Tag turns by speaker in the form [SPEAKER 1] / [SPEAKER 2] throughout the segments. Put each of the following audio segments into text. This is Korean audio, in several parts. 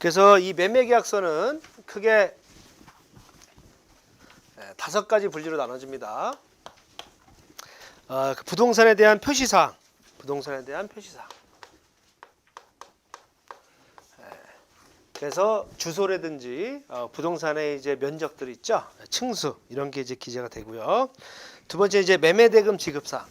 [SPEAKER 1] 그래서 이 매매계약서는 크게 5가지 분류로 나눠집니다. 부동산에 대한 표시사항, 그래서 주소라든지 부동산의 이제 면적들 있죠, 층수 이런 게 이제 기재가 되고요. 두 번째 이제 매매대금 지급사항,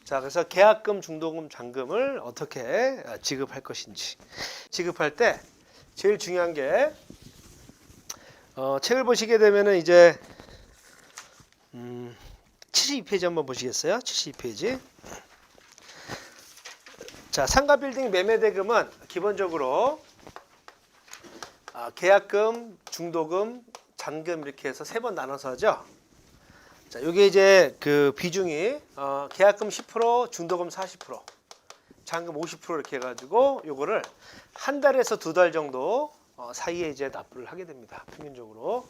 [SPEAKER 1] 자, 그래서 계약금, 중도금, 잔금을 어떻게 지급할 것인지. 지급할 때 제일 중요한 게 책을 보시게 되면은 이제 72페이지 한번 보시겠어요? 72페이지. 자, 상가빌딩 매매대금은 기본적으로 계약금, 중도금, 잔금 이렇게 해서 3번 나눠서 하죠. 자, 요게 이제 그 비중이 계약금 10%, 중도금 40%, 잔금 50% 이렇게 해가지고 요거를 한 달에서 2달 정도 사이에 이제 납부를 하게 됩니다. 평균적으로.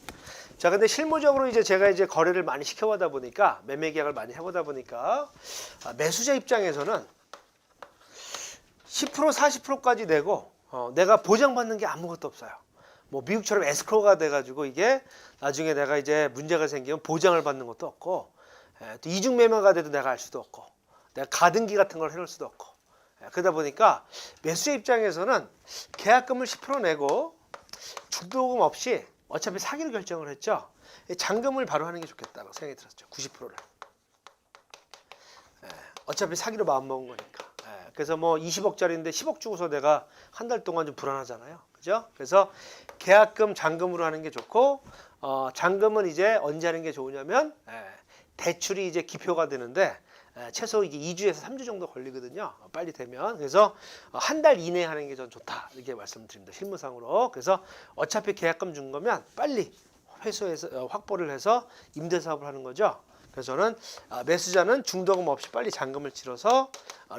[SPEAKER 1] 자, 근데 실무적으로 이제 제가 이제 거래를 많이 시켜보다 보니까, 매매 계약을 많이 해보다 보니까 매수자 입장에서는 10% 40%까지 내고 내가 보장받는 게 아무것도 없어요. 뭐 미국처럼 에스크로가 돼가지고 이게 나중에 내가 이제 문제가 생기면 보장을 받는 것도 없고, 또 이중 매매가 돼도 내가 알 수도 없고, 내가 가등기 같은 걸 해놓을 수도 없고, 그러다 보니까 매수자 입장에서는 계약금을 10% 내고 중도금 없이 어차피 사기로 결정을 했죠. 잔금을 바로 하는 게 좋겠다고 생각이 들었죠. 90%를. 어차피 사기로 마음먹은 거니까. 그래서 뭐 20억짜리인데 10억 주고서 내가 한 달 동안 좀 불안하잖아요. 그죠? 그래서 계약금, 잔금으로 하는 게 좋고, 잔금은 이제 언제 하는 게 좋으냐면, 대출이 이제 기표가 되는데, 최소 이게 2주에서 3주 정도 걸리거든요. 빨리 되면. 그래서 한 달 이내에 하는 게 전 좋다. 이렇게 말씀드립니다. 실무상으로. 그래서 어차피 계약금 준 거면 빨리 회수해서, 확보를 해서 임대사업을 하는 거죠. 그래서 저는 매수자는 중도금 없이 빨리 잔금을 치러서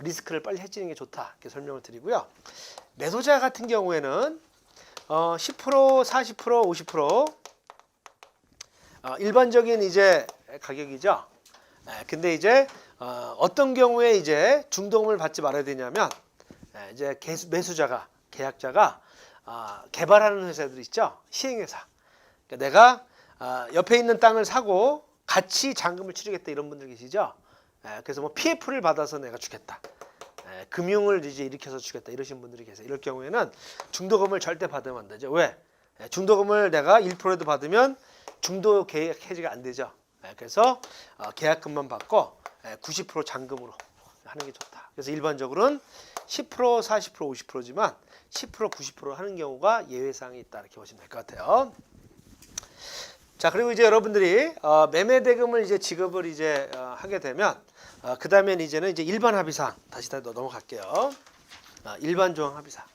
[SPEAKER 1] 리스크를 빨리 해지는 게 좋다. 이렇게 설명을 드리고요. 매도자 같은 경우에는 10%, 40%, 50% 일반적인 이제 가격이죠. 근데 이제 어떤 경우에 이제 중도금을 받지 말아야 되냐면, 이제 매수자가, 계약자가 개발하는 회사들 있죠. 시행회사. 그러니까 내가 옆에 있는 땅을 사고 같이 잔금을 치르겠다 이런 분들 계시죠. 그래서 뭐 PF를 받아서 내가 주겠다, 금융을 이제 일으켜서 주겠다 이러신 분들이 계세요. 이럴 경우에는 중도금을 절대 받으면 안 되죠. 왜? 중도금을 내가 1%라도 받으면 중도 계약 해지가 안 되죠. 그래서 계약금만 받고 90% 잔금으로 하는 게 좋다. 그래서 일반적으로는 10%, 40%, 50%지만 10%, 90% 하는 경우가 예외사항이 있다. 이렇게 보시면 될 것 같아요. 자, 그리고 이제 여러분들이 매매 대금을 이제 지급을 이제 하게 되면 그 다음엔 이제는 이제 일반 합의사항 다시 넘어갈게요. 일반 조항 합의사항.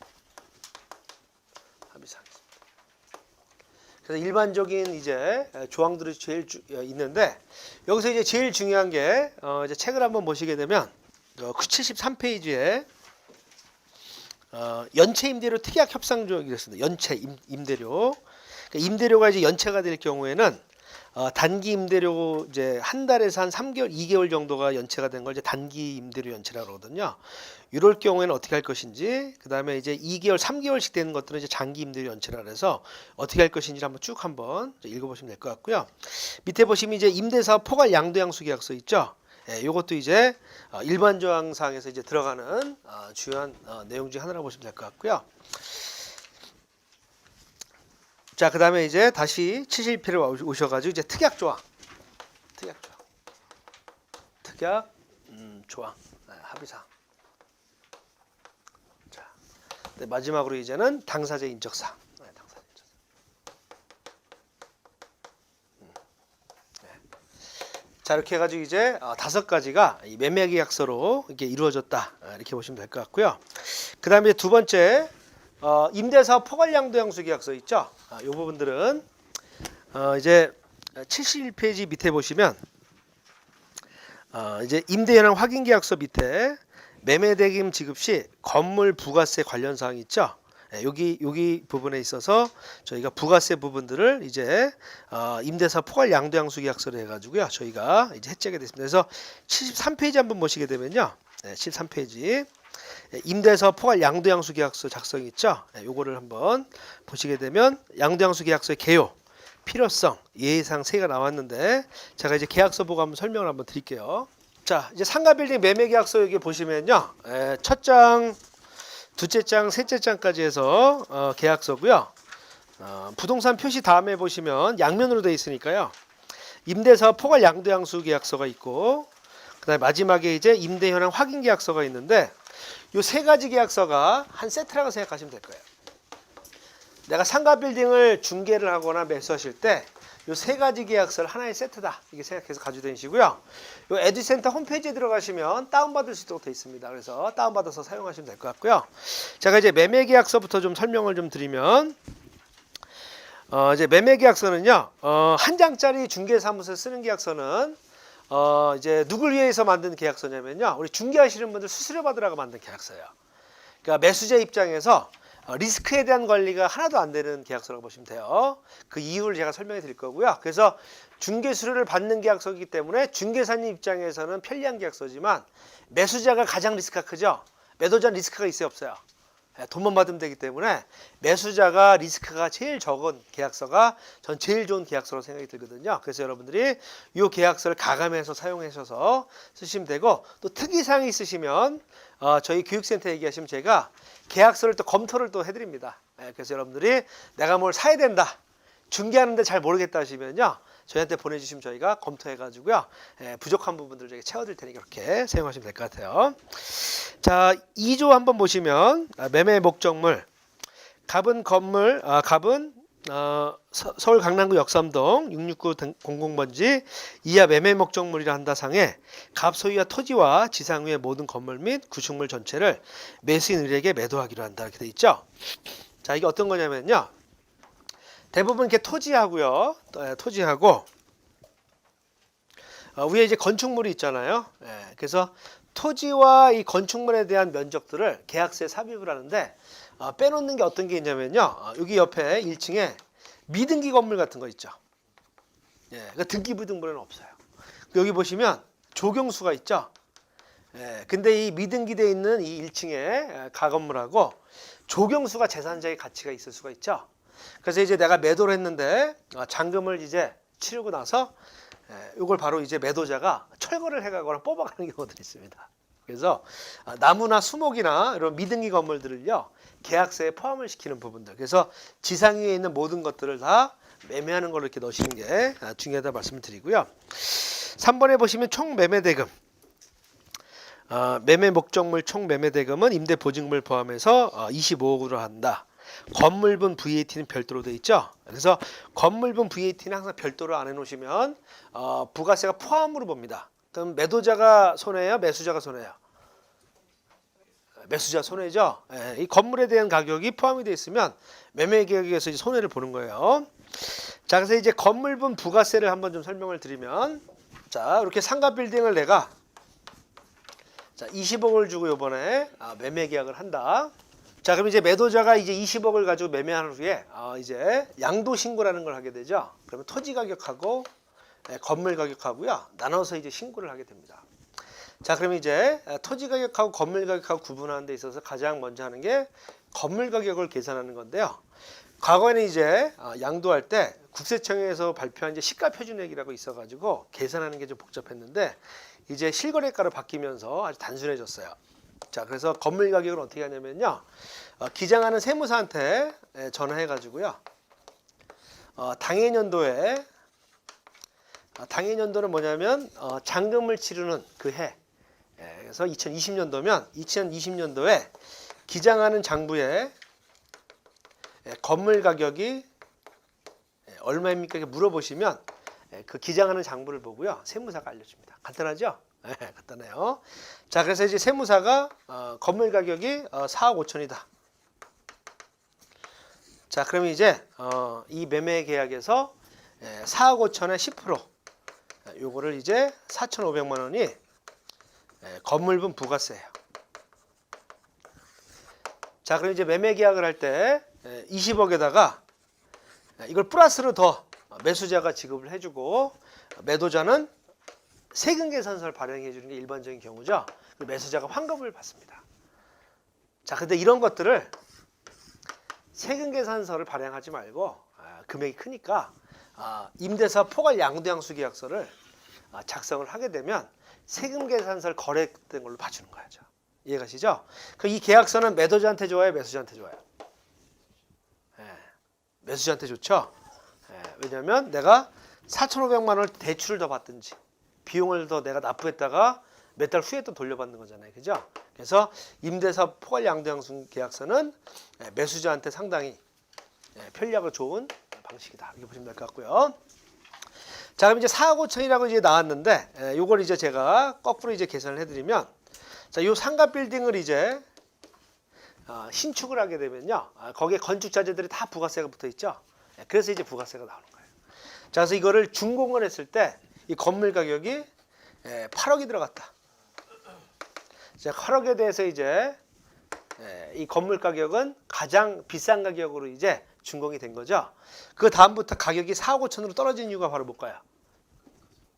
[SPEAKER 1] 그래서 일반적인 이제 조항들이 제일 있는데, 여기서 이제 제일 중요한 게 이제 책을 한번 보시게 되면 73페이지에 연체 임대료 특약 협상 조항이 있습니다. 연체 임대료. 임대료가 이제 연체가 될 경우에는 단기 임대료 이제 한 달에서 한 3개월, 2개월 정도가 연체가 된 걸 이제 단기 임대료 연체라고 그러거든요. 이럴 경우에는 어떻게 할 것인지, 그 다음에 이제 2개월, 3개월씩 되는 것들은 이제 장기 임대료 연체라 그래서 어떻게 할 것인지 한번 쭉 한번 읽어보시면 될 것 같고요. 밑에 보시면 이제 임대사업 포괄 양도양수 계약서 있죠. 이것도 이제 일반 조항상에서 이제 들어가는 주요한 내용 중 하나라고 보시면 될 것 같고요. 자, 그 다음에 이제 다시 71페이지로 오셔가지고 이제 특약 조항, 조항, 합의사항. 자, 마지막으로 이제는 당사자 인적사항. 자, 이렇게 해가지고 이제 5가지가 이 매매계약서로 이렇게 이루어졌다. 이렇게 보시면 될 것 같고요. 그 다음에 두 번째, 임대사업 포괄양도양수 계약서 있죠. 이 부분들은 이제 71페이지 밑에 보시면 이제 임대현황 확인계약서 밑에 매매대금 지급 시 건물 부가세 관련 사항이 있죠. 여기 부분에 있어서 저희가 부가세 부분들을 이제 임대사 포괄 양도양수 계약서를 해가지고요 저희가 이제 해제하게 됐습니다. 그래서 73페이지 한번 보시게 되면요, 13페이지. 임대사 포괄 양도양수 계약서 작성이 있죠. 요거를 한번 보시게 되면 양도양수 계약서의 개요, 필요성, 예의사항 3개가 나왔는데 제가 이제 계약서 보고 한번 설명을 한번 드릴게요. 자, 이제 상가빌딩 매매계약서 여기 보시면요, 첫 장, 두째 장, 셋째 장까지 해서 계약서고요. 부동산 표시 다음에 보시면 양면으로 되어 있으니까요. 임대사 포괄 양도양수 계약서가 있고, 그다음에 마지막에 이제 임대 현황 확인 계약서가 있는데, 요 3가지 계약서가 한 세트라고 생각하시면 될 거예요. 내가 상가 빌딩을 중개를 하거나 매수하실 때 요 3가지 계약서를 하나의 세트다, 이렇게 생각해서 가지고 다니시고요. 요 에듀센터 홈페이지에 들어가시면 다운받을 수 있도록 되어 있습니다. 그래서 다운받아서 사용하시면 될 것 같고요. 제가 이제 매매 계약서부터 좀 설명을 좀 드리면, 이제 매매 계약서는요, 한 장짜리 중개사무소에 쓰는 계약서는 이제 누굴 위해서 만든 계약서냐면요, 우리 중개하시는 분들 수수료 받으라고 만든 계약서예요. 그러니까 매수자 입장에서 리스크에 대한 관리가 하나도 안 되는 계약서라고 보시면 돼요. 그 이유를 제가 설명해 드릴 거고요. 그래서 중개 수수료를 받는 계약서이기 때문에 중개사님 입장에서는 편리한 계약서지만, 매수자가 가장 리스크가 크죠. 매도자는 리스크가 있어요, 없어요? 돈만 받으면 되기 때문에 매수자가 리스크가 제일 적은 계약서가 전 제일 좋은 계약서로 생각이 들거든요. 그래서 여러분들이 이 계약서를 가감해서 사용하셔서 쓰시면 되고, 또 특이사항이 있으시면 저희 교육센터 얘기하시면 제가 계약서를 또 검토를 또 해드립니다. 그래서 여러분들이 내가 뭘 사야 된다, 중개하는데 잘 모르겠다 하시면요, 저희한테 보내주시면 저희가 검토해가지고요, 부족한 부분들을 저희가 채워드릴 테니까 그렇게 사용하시면 될 것 같아요. 자, 2조 한번 보시면 매매 목적물, 갑은 건물, 갑은 서울 강남구 역삼동 66900번지 이하 매매 목적물이라 한다 상에 갑 소유와 토지와 지상 위의 모든 건물 및 구축물 전체를 매수인에게 매도하기로 한다, 이렇게 돼 있죠. 자, 이게 어떤 거냐면요, 대부분 이렇게 토지하고요, 토지하고 위에 이제 건축물이 있잖아요. 그래서 토지와 이 건축물에 대한 면적들을 계약서에 삽입을 하는데, 빼놓는 게 어떤 게 있냐면요, 여기 옆에 1층에 미등기 건물 같은 거 있죠. 그러니까 등기부등본에는 없어요. 여기 보시면 조경수가 있죠. 근데 이 미등기되어 있는 이 1층에 가건물하고 조경수가 재산자의 가치가 있을 수가 있죠. 그래서 이제 내가 매도를 했는데 잔금을 이제 치르고 나서 이걸 바로 이제 매도자가 철거를 해가거나 뽑아가는 경우들이 있습니다. 그래서 나무나 수목이나 이런 미등기 건물들을요, 계약서에 포함을 시키는 부분들, 그래서 지상 위에 있는 모든 것들을 다 매매하는 걸로 이렇게 넣으시는 게 중요하다 말씀을 드리고요. 3번에 보시면 총 매매대금, 매매 목적물 총 매매대금은 임대 보증금을 포함해서 25억으로 한다. 건물분 VAT는 별도로 되어 있죠. 그래서 건물분 VAT는 항상 별도로 안 해놓으시면 부가세가 포함으로 봅니다. 그럼 매도자가 손해예요, 매수자가 손해예요? 매수자 손해죠. 이 건물에 대한 가격이 포함이 되어 있으면 매매 계약에서 이제 손해를 보는 거예요. 자, 그래서 이제 건물분 부가세를 한번 좀 설명을 드리면, 자, 이렇게 상가 빌딩을 내가 20억을 주고 이번에 매매 계약을 한다. 자, 그럼 이제 매도자가 이제 20억을 가지고 매매한 후에 이제 양도 신고라는 걸 하게 되죠. 그러면 토지 가격하고 건물 가격하고요, 나눠서 이제 신고를 하게 됩니다. 자, 그럼 이제 토지 가격하고 건물 가격하고 구분하는 데 있어서 가장 먼저 하는 게 건물 가격을 계산하는 건데요. 과거에는 이제 양도할 때 국세청에서 발표한 이제 시가 표준액이라고 있어가지고 계산하는 게 좀 복잡했는데, 이제 실거래가로 바뀌면서 아주 단순해졌어요. 자, 그래서 건물 가격을 어떻게 하냐면요, 기장하는 세무사한테 전화해가지고요, 당해년도에 당해년도는 뭐냐면 잔금을 치르는 그 해, 그래서 2020년도면 2020년도에 기장하는 장부에 건물 가격이 얼마입니까? 이렇게 물어보시면 그 기장하는 장부를 보고요, 세무사가 알려줍니다. 간단하죠? 간단해요. 자, 그래서 이제 세무사가 건물 가격이 4억 5천이다. 자, 그러면 이제 이 매매 계약에서 4억 5천에 10%, 요거를 이제 4,500만 원이 건물분 부가세예요. 자, 그럼 이제 매매 계약을 할 때 20억에다가 이걸 플러스로 더 매수자가 지급을 해주고, 매도자는 세금 계산서를 발행해 주는 게 일반적인 경우죠. 그리고 매수자가 환급을 받습니다. 자, 근데 이런 것들을 세금계산서를 발행하지 말고 금액이 크니까 임대사 포괄 양도양수 계약서를 작성을 하게 되면 세금계산서를 거래된 걸로 봐주는 거죠. 이해가시죠? 이 계약서는 매도자한테 좋아요, 매수자한테 좋아요? 매수자한테 좋죠. 왜냐하면 내가 4,500만 원을 대출을 더 받든지 비용을 더 내가 납부했다가 몇 달 후에 또 돌려받는 거잖아요, 그죠? 그래서 임대사 포괄 양도양수 계약서는 매수자한테 상당히 편리하고 좋은 방식이다, 이렇게 보시면 될 것 같고요. 자, 그럼 이제 4억 5천이라고 이제 나왔는데, 요걸 이제 제가 거꾸로 이제 계산을 해드리면, 자, 요 상가 빌딩을 이제 신축을 하게 되면요, 거기에 건축 자재들이 다 부가세가 붙어 있죠. 그래서 이제 부가세가 나오는 거예요. 자, 그래서 이거를 준공을 했을 때 이 건물 가격이 8억이 들어갔다. 자, 8억에 대해서 이제 이 건물 가격은 가장 비싼 가격으로 이제 준공이 된 거죠. 그 다음부터 가격이 4억 5천으로 떨어진 이유가 바로 뭘까요?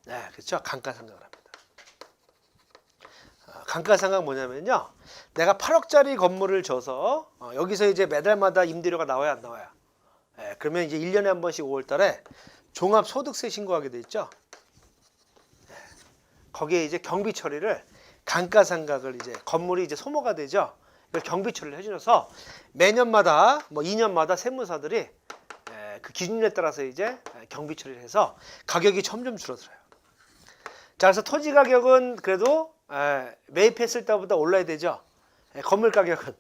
[SPEAKER 1] 네, 그렇죠. 감가상각을 합니다. 감가상각 뭐냐면요, 내가 8억짜리 건물을 줘서 여기서 이제 매달마다 임대료가 나와야 안 나와요? 그러면 이제 1년에 한 번씩 5월 달에 종합소득세 신고하게 돼 있죠. 거기에 이제 경비 처리를 감가상각을 이제 건물이 이제 소모가 되죠. 이걸 경비 처리를 해주셔서 매년마다 뭐 2년마다 세무사들이 그 기준에 따라서 이제 경비 처리를 해서 가격이 점점 줄어들어요. 자, 그래서 토지 가격은 그래도 매입했을 때보다 올라야 되죠. 건물 가격은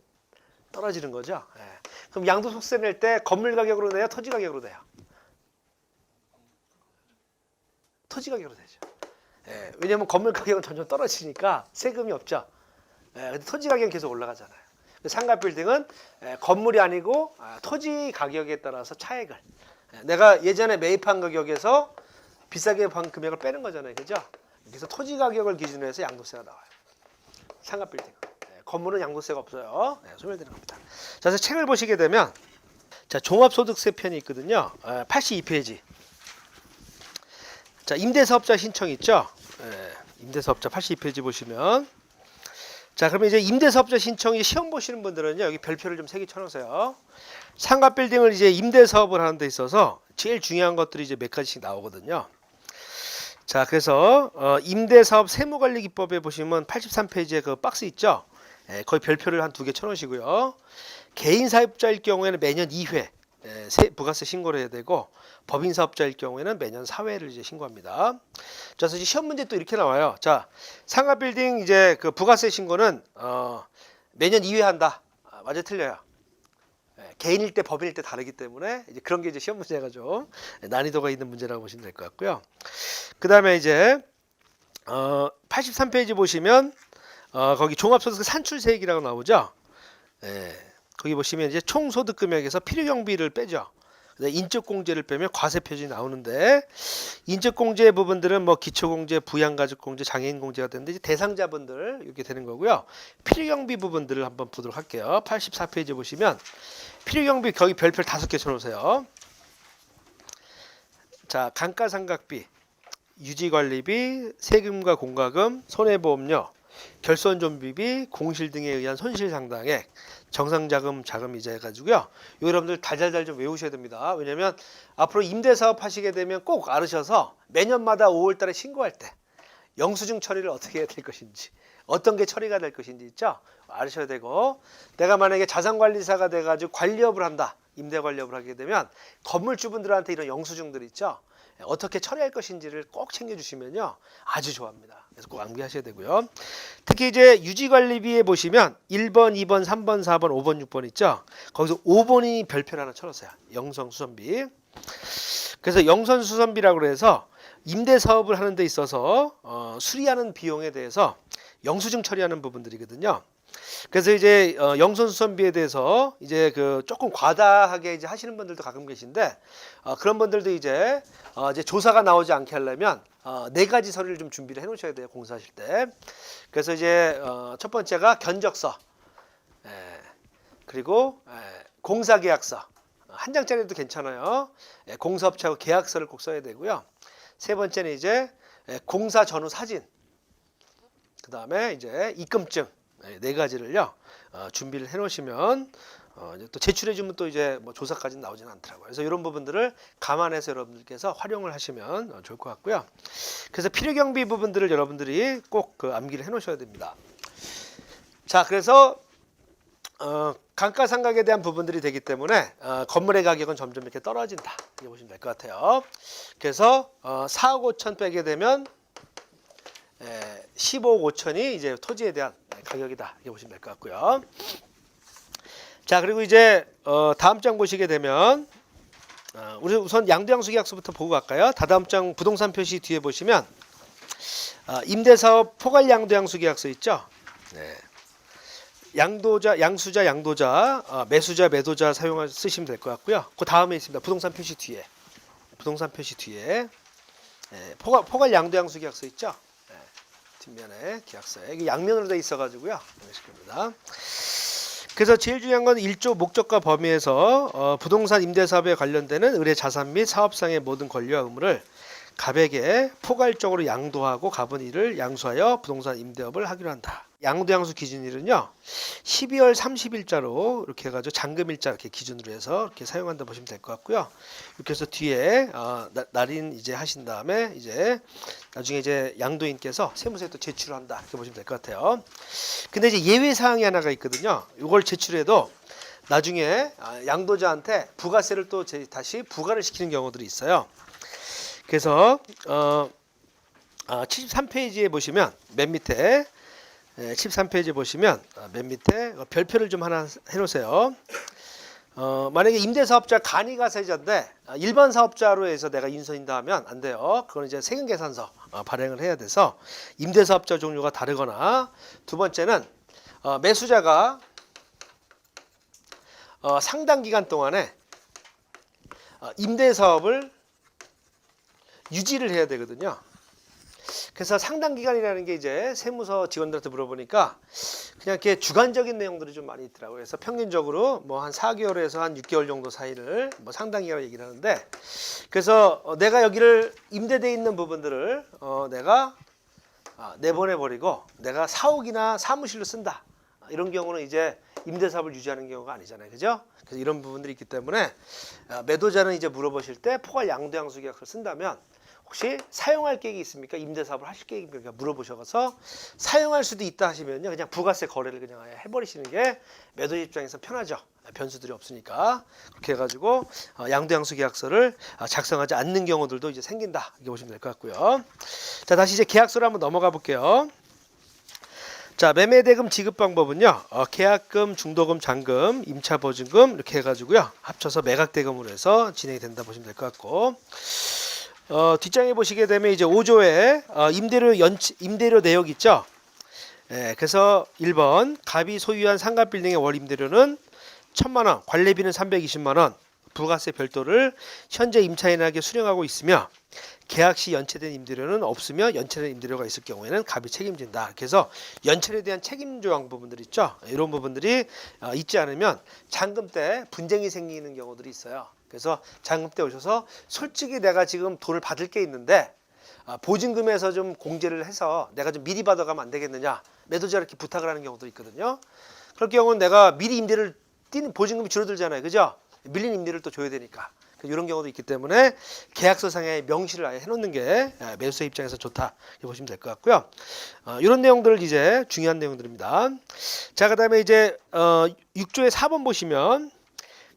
[SPEAKER 1] 떨어지는 거죠. 그럼 양도소득세 낼 때 건물 가격으로 내요, 토지 가격으로 내요? 토지 가격으로 되죠. 왜냐하면 건물 가격은 점점 떨어지니까 세금이 없죠. 근데 토지 가격은 계속 올라가잖아요. 상가 빌딩은 건물이 아니고 토지 가격에 따라서 차액을, 내가 예전에 매입한 가격에서 비싸게 판 금액을 빼는 거잖아요, 그죠? 그래서 토지 가격을 기준으로 해서 양도세가 나와요. 상가 빌딩. 건물은 양도세가 없어요. 소멸되는 겁니다. 자, 그래서 책을 보시게 되면, 자, 종합소득세 편이 있거든요. 82페이지. 자, 임대사업자 신청 있죠? 임대사업자 82페이지 보시면, 자, 그러면 이제 임대사업자 신청이 시험 보시는 분들은요, 여기 별표를 좀 3개 쳐놓으세요. 상가 빌딩을 이제 임대사업을 하는 데 있어서 제일 중요한 것들이 이제 몇 가지씩 나오거든요. 자, 그래서 임대사업 세무관리기법에 보시면 83페이지에 그 박스 있죠? 거기 별표를 한 2개 쳐놓으시고요. 개인 사업자일 경우에는 매년 2회 부가세 신고를 해야 되고, 법인 사업자일 경우에는 매년 4회를 이제 신고합니다. 그래서 이제 시험 문제 또 이렇게 나와요. 자, 상가 빌딩 이제 그 부가세 신고는 매년 2회 한다. 맞아, 틀려요? 개인일 때 법인일 때 다르기 때문에 이제 그런 게 이제 시험 문제가 좀 난이도가 있는 문제라고 보시면 될 것 같고요. 그 다음에 이제 83페이지 보시면 거기 종합소득세 산출세액이라고 나오죠. 거기 보시면 이제 총소득 금액에서 필요경비를 빼죠. 인적공제를 빼면 과세 표준이 나오는데, 인적공제 부분들은 뭐 기초공제, 부양가족공제, 장애인공제가 되는데 이제 대상자분들 이렇게 되는 거고요. 필요경비 부분들을 한번 보도록 할게요. 84페이지 보시면 필요경비 거기 별표 5개 쳐놓으세요. 자, 감가상각비, 유지관리비, 세금과 공과금, 손해보험료, 결손좀비비, 공실 등에 의한 손실상당액, 정상자금, 자금이자 해가지고요. 여러분들 달달달 좀 외우셔야 됩니다. 왜냐하면 앞으로 임대사업 하시게 되면 꼭 알으셔서 매년마다 5월달에 신고할 때 영수증 처리를 어떻게 해야 될 것인지, 어떤 게 처리가 될 것인지 있죠. 알으셔야 되고, 내가 만약에 자산관리사가 돼가지고 관리업을 한다, 임대관리업을 하게 되면 건물주분들한테 이런 영수증들 있죠. 어떻게 처리할 것인지를 꼭 챙겨주시면요, 아주 좋아합니다. 그래서 꼭 암기하셔야 되고요. 특히 이제 유지관리비에 보시면 1번, 2번, 3번, 4번, 5번, 6번 있죠. 거기서 5번이 별표를 하나 쳐놨어요. 영선수선비. 그래서 영선수선비라고 해서 임대사업을 하는 데 있어서 수리하는 비용에 대해서 영수증 처리하는 부분들이거든요. 그래서 이제 영선수선비에 대해서 이제 그 조금 과다하게 이제 하시는 분들도 가끔 계신데, 그런 분들도 이제 조사가 나오지 않게 하려면 4가지 서류를 좀 준비를 해 놓으셔야 돼요, 공사하실 때. 그래서 이제 첫 번째가 견적서, 그리고 공사계약서 한 장짜리도 괜찮아요. 공사업체하고 계약서를 꼭 써야 되고요. 세 번째는 이제 공사 전후 사진, 그 다음에 이제 입금증 네 가지를요 준비를 해놓으시면 이제 또 제출해주면 또 이제 뭐 조사까지는 나오지는 않더라고요. 그래서 이런 부분들을 감안해서 여러분들께서 활용을 하시면 좋을 것 같고요. 그래서 필요경비 부분들을 여러분들이 꼭 그 암기를 해놓으셔야 됩니다. 자, 그래서 감가상각에 대한 부분들이 되기 때문에 건물의 가격은 점점 이렇게 떨어진다. 이렇게 보시면 될 것 같아요. 그래서 4억 5천 빼게 되면 15억 5천이 이제 토지에 대한 가격이다. 이렇게 보시면 될 것 같고요. 자, 그리고 이제 다음 장 보시게 되면 우리 우선 양도양수 계약서부터 보고 갈까요? 다다음 장 부동산 표시 뒤에 보시면 임대사업 포괄 양도양수 계약서 있죠? 네. 양도자, 양수자, 양도자, 매수자, 매도자 쓰시면 될 것 같고요. 그 다음에 있습니다. 부동산 표시 뒤에. 부동산 표시 뒤에 포괄 양도양수 계약서 있죠? 네. 뒷면에 계약서에 이게 양면으로 돼 있어가지고요. 이렇습니다. 그래서 제일 중요한 건 1조 목적과 범위에서 부동산 임대사업에 관련되는 의뢰 자산 및 사업상의 모든 권리와 의무를 갑에게 포괄적으로 양도하고 갑은 이를 양수하여 부동산 임대업을 하기로 한다. 양도양수 기준일은요 12월 30일자로 이렇게 해가지고 잔금일자 이렇게 기준으로 해서 이렇게 사용한다 보시면 될 것 같고요. 이렇게 해서 뒤에 날인 이제 하신 다음에 이제 나중에 이제 양도인께서 세무서에 또 제출한다 이렇게 보시면 될 것 같아요. 근데 이제 예외 사항이 하나가 있거든요. 이걸 제출해도 나중에 양도자한테 부가세를 또 다시 부과를 시키는 경우들이 있어요. 그래서 73페이지에 보시면 맨 밑에 13페이지 보시면 맨 밑에 별표를 좀 하나 해놓으세요. 만약에 임대사업자 간이가세자인데 일반 사업자로 해서 내가 인선인다 하면 안 돼요. 그건 이제 세금계산서 발행을 해야 돼서 임대사업자 종류가 다르거나 두 번째는 매수자가 상당 기간 동안에 임대사업을 유지를 해야 되거든요. 그래서 상당 기간이라는 게 이제 세무서 직원들한테 물어보니까 그냥 이렇게 주관적인 내용들이 좀 많이 있더라고요. 그래서 평균적으로 뭐 한 4개월에서 한 6개월 정도 사이를 뭐 상당 기간을 얘기를 하는데 그래서 내가 여기를 임대돼 있는 부분들을 내가 내보내 버리고 내가 사옥이나 사무실로 쓴다. 이런 경우는 이제 임대사업을 유지하는 경우가 아니잖아요. 그죠? 그래서 이런 부분들이 있기 때문에 매도자는 이제 물어보실 때 포괄 양도양수 계약서를 쓴다면 혹시 사용할 계획이 있습니까? 임대사업을 하실 계획입니까? 물어보셔서 사용할 수도 있다 하시면요. 그냥 부가세 거래를 그냥 해버리시는 게 매도자 입장에서 편하죠. 변수들이 없으니까. 그렇게 해가지고 양도양수 계약서를 작성하지 않는 경우들도 이제 생긴다. 이렇게 보시면 될 것 같고요. 자, 다시 이제 계약서로 한번 넘어가 볼게요. 자, 매매대금 지급 방법은요. 계약금, 중도금, 잔금, 임차보증금 이렇게 해가지고요. 합쳐서 매각대금으로 해서 진행이 된다 보시면 될 것 같고 뒷장에 보시게 되면 이제 5조에 임대료 내역 있죠. 그래서 1번 갑이 소유한 상가빌딩의 월 임대료는 1,000만 원, 관리비는 320만 원, 부가세 별도를 현재 임차인에게 수령하고 있으며 계약 시 연체된 임대료는 없으며 연체된 임대료가 있을 경우에는 갑이 책임진다. 그래서 연체에 대한 책임 조항 부분들 있죠. 이런 부분들이 있지 않으면 잔금 때 분쟁이 생기는 경우들이 있어요. 그래서 잔금 때 오셔서 솔직히 내가 지금 돈을 받을 게 있는데 보증금에서 좀 공제를 해서 내가 좀 미리 받아가면 안 되겠느냐. 매도자 이렇게 부탁을 하는 경우도 있거든요. 그럴 경우는 내가 미리 임대를 뛴 보증금이 줄어들잖아요. 그죠? 밀린 임대를 또 줘야 되니까. 이런 경우도 있기 때문에 계약서상에 명시를 아예 해놓는 게 매수자 입장에서 좋다 이렇게 보시면 될 것 같고요. 이런 내용들을 이제 중요한 내용들입니다. 자, 그다음에 이제 6조의 4번 보시면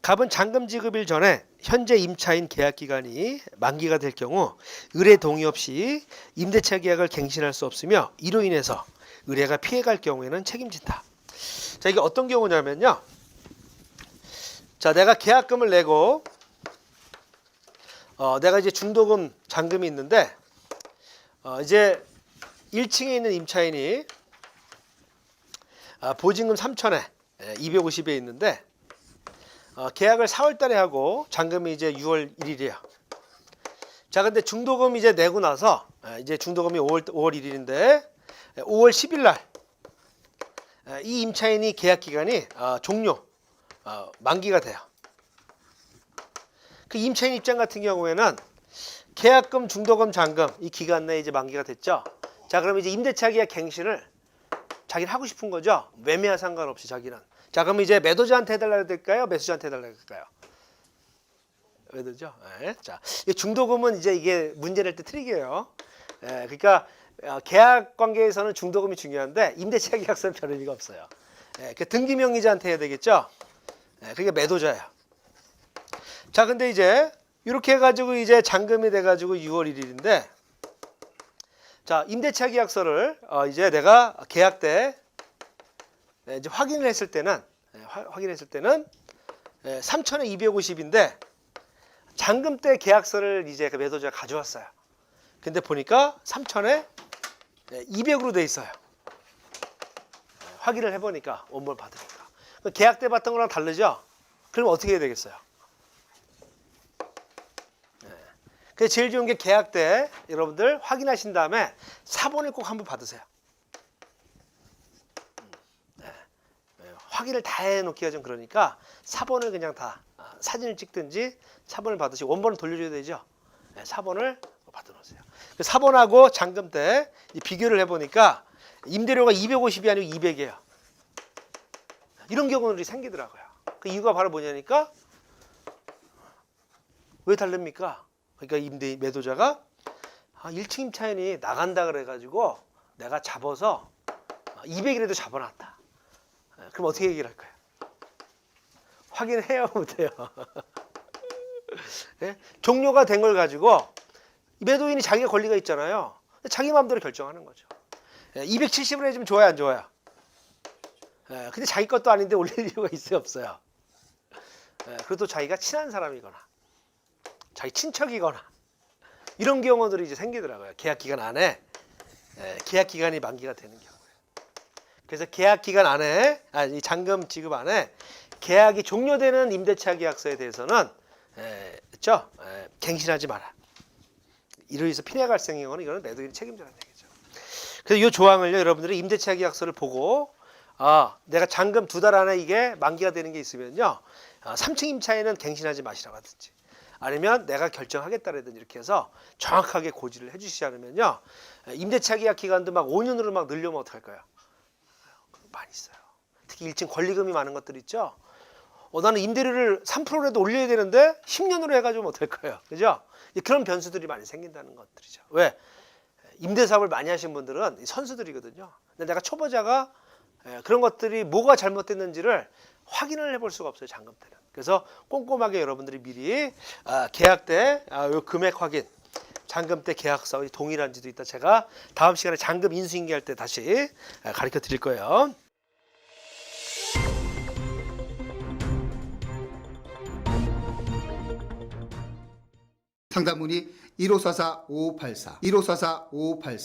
[SPEAKER 1] 갑은 잔금 지급일 전에 현재 임차인 계약 기간이 만기가 될 경우 의뢰 동의 없이 임대차 계약을 갱신할 수 없으며 이로 인해서 의뢰가 피해갈 경우에는 책임진다. 자, 이게 어떤 경우냐면요. 자, 내가 계약금을 내고 내가 이제 중도금 잔금이 있는데 이제 1층에 있는 임차인이 보증금 3천에 250에 있는데 계약을 4월 달에 하고 잔금이 이제 6월 1일이에요. 자, 근데 중도금 이제 내고 나서 이제 중도금이 5월 1일인데 5월 10일 날 이 임차인이 계약 기간이 만기가 돼요. 그 임차인 입장 같은 경우에는 계약금, 중도금, 잔금 이 기간 내에 이제 만기가 됐죠. 자, 그럼 이제 임대차 계약 갱신을 자기는 하고 싶은 거죠. 매매와 상관없이 자기는. 자, 그럼 이제 매도자한테 해달라고 될까요? 매수자한테 해달라고 될까요? 매도죠. 네. 자, 이 중도금은 이제 이게 문제 낼 때 트릭이에요. 그러니까 계약 관계에서는 중도금이 중요한데 임대차 계약서는 별 의미가 없어요. 그 등기명의자한테 해야 되겠죠. 그게 매도자야. 자, 근데 이제 이렇게 해가지고 이제 잔금이 돼가지고 6월 1일인데, 자, 임대차 계약서를 이제 내가 계약 때 이제 확인을 했을 때는 3천에 250인데 잔금 때 계약서를 이제 그 매도자가 가져왔어요. 근데 보니까 3천에 200으로 돼 있어요. 확인을 해보니까 원본을 받으니까. 계약 때 봤던 거랑 다르죠? 그럼 어떻게 해야 되겠어요? 그래서 제일 좋은 게 계약 때 여러분들 확인하신 다음에 사본을 꼭 한번 받으세요. 확인을 다 해놓기가 좀 그러니까 사본을 그냥 다 사진을 찍든지 사본을 받으시고 원본을 돌려줘야 되죠. 사본을 받아놓으세요. 사본하고 잔금 때 비교를 해보니까 임대료가 250이 아니고 200이에요. 이런 경우들이 생기더라고요. 그 이유가 바로 뭐냐니까 왜 다릅니까? 그러니까 매도자가 1층 임차인이 나간다 그래가지고 내가 잡아서 200이라도 잡아놨다. 그럼 어떻게 얘기를 할까요? 확인해야 못해요. 네? 종료가 된 걸 가지고 매도인이 자기가 권리가 있잖아요. 자기 마음대로 결정하는 거죠. 270을 해주면 좋아요, 안 좋아요? 근데 자기 것도 아닌데 올릴 이유가 있어요, 없어요? 그래도 자기가 친한 사람이거나 자기 친척이거나 이런 경우들이 이제 생기더라고요. 계약 기간 안에 계약 기간이 만기가 되는 경우에. 그래서 계약 기간 안에 이 잔금 지급 안에 계약이 종료되는 임대차 계약서에 대해서는 그렇죠? 갱신하지 마라. 이로 인해서 피해 발생인 경우는 이거는 매도인이 책임져야 되겠죠. 그래서 이 조항을요, 여러분들이 임대차 계약서를 보고 내가 잔금 2달 안에 이게 만기가 되는 게 있으면요, 3층 임차인은 갱신하지 마시라고 하든지 아니면 내가 결정하겠다라든지 이렇게 해서 정확하게 고지를 해주시지 않으면요, 임대차 계약 기간도 막 5년으로 막 늘려면 어떡할까요? 많이 있어요. 특히 1층 권리금이 많은 것들 있죠. 나는 임대료를 3%라도 올려야 되는데 10년으로 해가지고 어떨 거예요, 그죠? 그런 변수들이 많이 생긴다는 것들이죠. 왜? 임대사업을 많이 하신 분들은 선수들이거든요. 근데 내가 초보자가 그런 것들이 뭐가 잘못됐는지를 확인을 해볼 수가 없어요, 잔금 때는. 그래서 꼼꼼하게 여러분들이 미리 계약 때 요 금액 확인, 잔금 때 계약서 동일한지도 있다. 제가 다음 시간에 잔금 인수인계할 때 다시 가르쳐 드릴 거예요.
[SPEAKER 2] 상담 문의 1544-5584, 1544-5584.